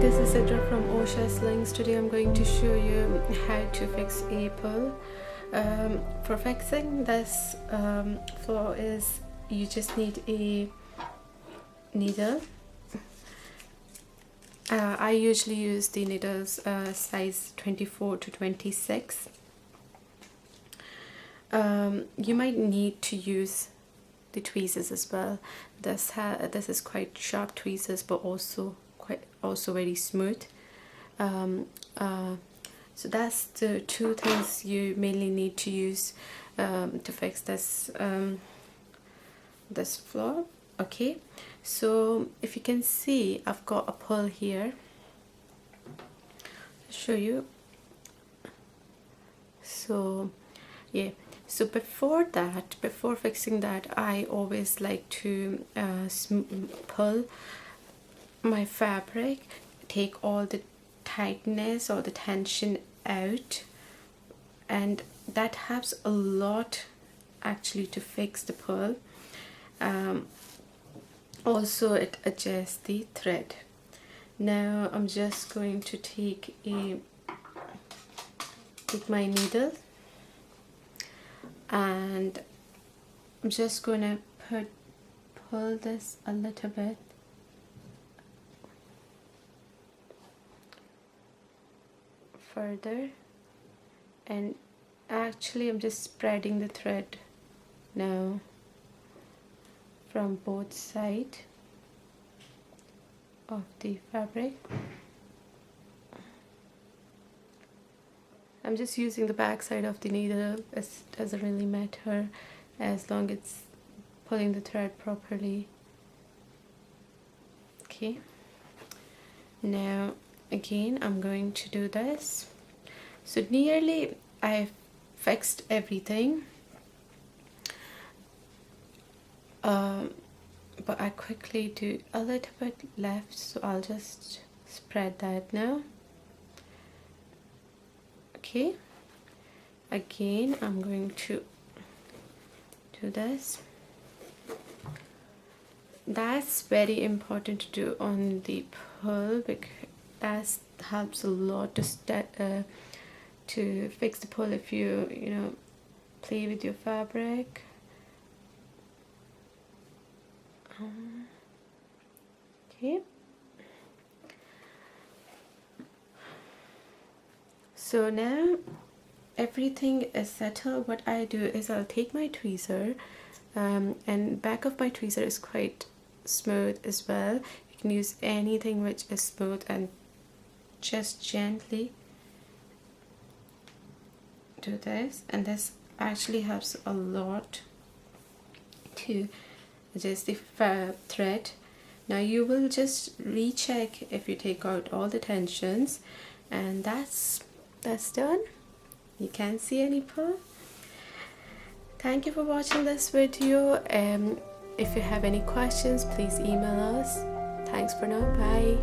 this is Sidra from Oscha Slings. Today I'm going to show you how to fix a pull. For fixing this flaw is you just need a needle. I usually use the needles size 24 to 26. You might need to use the tweezers as well. This is quite sharp tweezers, but also very smooth. So that's the two things you mainly need to use to fix this this flaw. Okay, so if you can see, I've got a pull here. I'll show you. So yeah, so before fixing that, I always like to pull my fabric, take all the tightness or the tension out, and that helps a lot actually to fix the pull. Also it adjusts the thread. Now I'm just going to take my needle, and I'm just gonna pull this a little bit. Further, and actually I'm just spreading the thread now from both sides of the fabric. I'm just using the back side of the needle. It doesn't really matter as long as it's pulling the thread properly. Okay, now again I'm going to do this. So nearly I've fixed everything, but I quickly do a little bit left, so I'll just spread that now. Okay, again I'm going to do this. That's very important to do on the pull, because that helps a lot to fix the pull if you play with your fabric. Okay, so now everything is settled. What I do is I'll take my tweezer, and back of my tweezer is quite smooth as well. You can use anything which is smooth, and just gently do this, and this actually helps a lot to adjust the thread. Now you will just recheck if you take out all the tensions, and that's done. You can't see any pull. Thank you for watching this video. If you have any questions, please email us. Thanks for now. Bye.